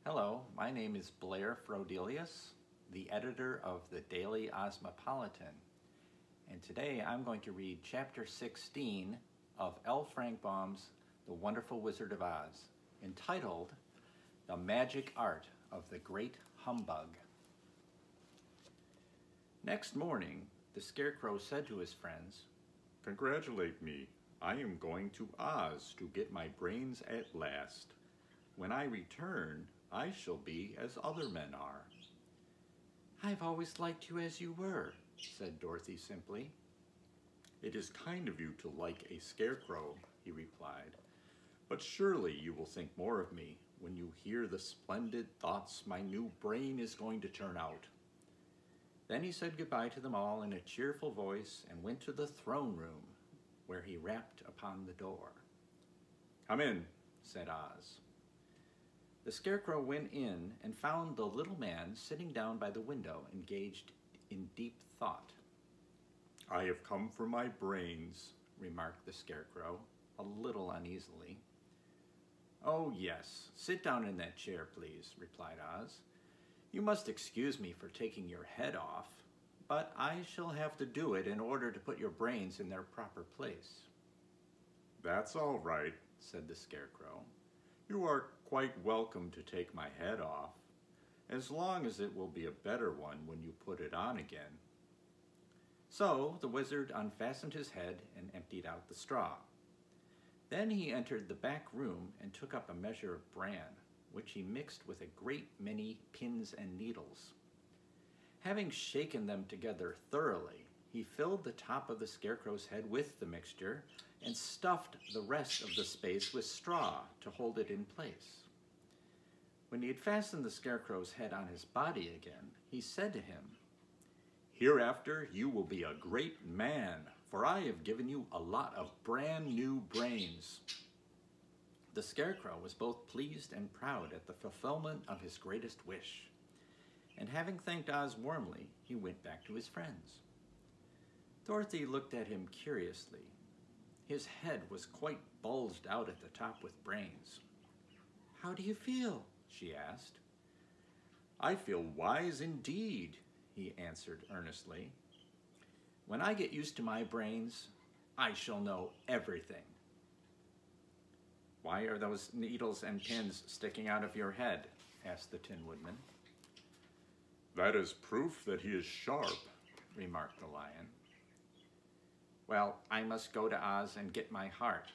Hello, my name is Blair Frodelius, the editor of the Daily Ozmapolitan, and today I'm going to read Chapter 16 of L. Frank Baum's The Wonderful Wizard of Oz, entitled The Magic Art of the Great Humbug. Next morning, the Scarecrow said to his friends, "Congratulate me. I am going to Oz to get my brains at last. When I return, I shall be as other men are." "I've always liked you as you were," said Dorothy simply. "It is kind of you to like a scarecrow," he replied. "But surely you will think more of me when you hear the splendid thoughts my new brain is going to turn out." Then he said goodbye to them all in a cheerful voice and went to the throne room, where he rapped upon the door. "Come in," said Oz. The Scarecrow went in and found the little man sitting down by the window, engaged in deep thought. "I have come for my brains," remarked the Scarecrow, a little uneasily. "Oh, yes, sit down in that chair, please," replied Oz. "You must excuse me for taking your head off, but I shall have to do it in order to put your brains in their proper place." "That's all right," said the Scarecrow. "You are quite welcome to take my head off, as long as it will be a better one when you put it on again." So the wizard unfastened his head and emptied out the straw. Then he entered the back room and took up a measure of bran, which he mixed with a great many pins and needles. Having shaken them together thoroughly, he filled the top of the Scarecrow's head with the mixture and stuffed the rest of the space with straw to hold it in place. When he had fastened the Scarecrow's head on his body again, he said to him, "Hereafter you will be a great man, for I have given you a lot of brand new brains." The Scarecrow was both pleased and proud at the fulfillment of his greatest wish, and having thanked Oz warmly, he went back to his friends. Dorothy looked at him curiously. His head was quite bulged out at the top with brains. "How do you feel?" she asked. "I feel wise indeed," he answered earnestly. "When I get used to my brains, I shall know everything." "Why are those needles and pins sticking out of your head?" asked the Tin Woodman. "That is proof that he is sharp," remarked the Lion. "Well, I must go to Oz and get my heart,"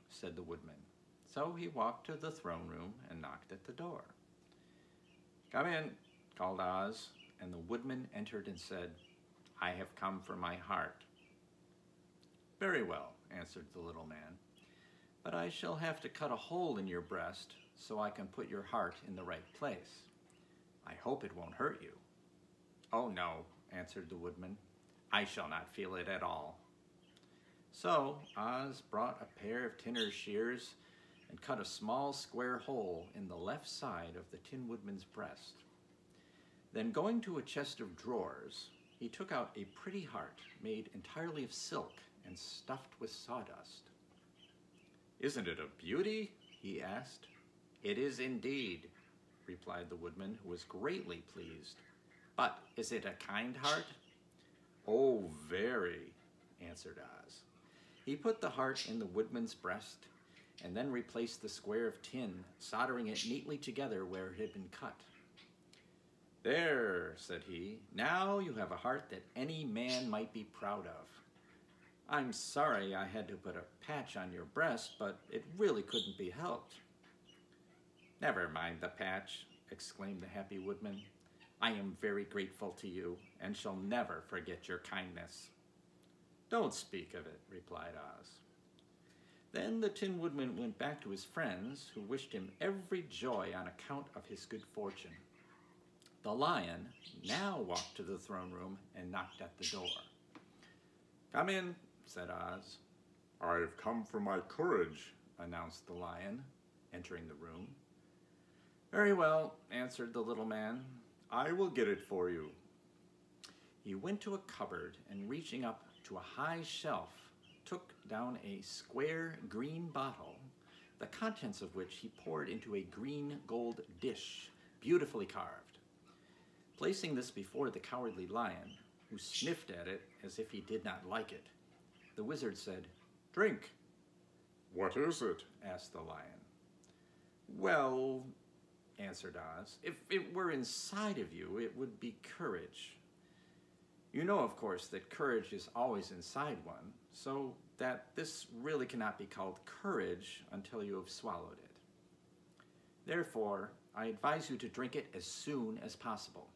said the Woodman. So he walked to the throne room and knocked at the door. "Come in," called Oz, and the Woodman entered and said, "I have come for my heart." "Very well," answered the little man, "but I shall have to cut a hole in your breast so I can put your heart in the right place. I hope it won't hurt you." "Oh no," answered the Woodman, "I shall not feel it at all." So Oz brought a pair of tinner's shears and cut a small square hole in the left side of the Tin Woodman's breast. Then going to a chest of drawers, he took out a pretty heart made entirely of silk and stuffed with sawdust. "Isn't it a beauty?" he asked. "It is indeed," replied the Woodman, who was greatly pleased. "But is it a kind heart?" "Oh, very," answered Oz. He put the heart in the Woodman's breast and then replaced the square of tin, soldering it neatly together where it had been cut. "There," said he, "now you have a heart that any man might be proud of. I'm sorry I had to put a patch on your breast, but it really couldn't be helped." "Never mind the patch," exclaimed the happy Woodman. "I am very grateful to you and shall never forget your kindness." "Don't speak of it," replied Oz. Then the Tin Woodman went back to his friends, who wished him every joy on account of his good fortune. The Lion now walked to the throne room and knocked at the door. "Come in," said Oz. "I have come for my courage," announced the Lion, entering the room. "Very well," answered the little man. "I will get it for you." He went to a cupboard and, reaching up to a high shelf, took down a square green bottle the contents of which he poured into a green gold dish, beautifully carved. Placing this before the Cowardly Lion, who sniffed at it as if he did not like it, the wizard said, "Drink." "What is it?" asked the lion. "Well," answered Oz, "if it were inside of you, it would be courage. You know, of course, that courage is always inside one, so that this really cannot be called courage until you have swallowed it. Therefore, I advise you to drink it as soon as possible."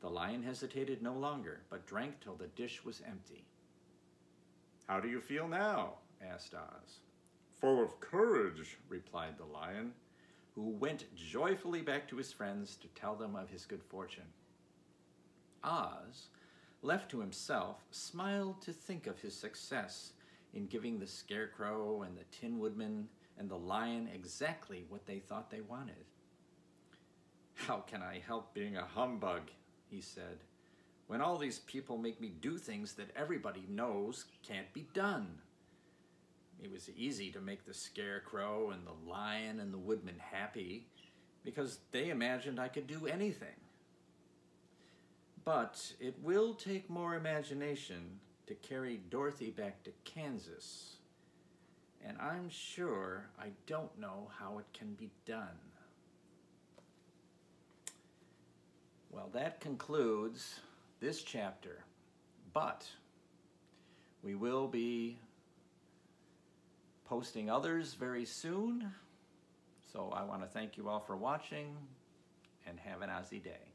The lion hesitated no longer, but drank till the dish was empty. "How do you feel now?" asked Oz. "Full of courage," replied the lion, who went joyfully back to his friends to tell them of his good fortune. Oz, left to himself, smiled to think of his success in giving the Scarecrow and the Tin Woodman and the lion exactly what they thought they wanted. "How can I help being a humbug," he said, "when all these people make me do things that everybody knows can't be done?" It was easy to make the Scarecrow and the lion and the woodman happy because they imagined I could do anything. But it will take more imagination to carry Dorothy back to Kansas, and I'm sure I don't know how it can be done. Well, that concludes this chapter, but we will be posting others very soon. So I want to thank you all for watching, and have an Ozzy day.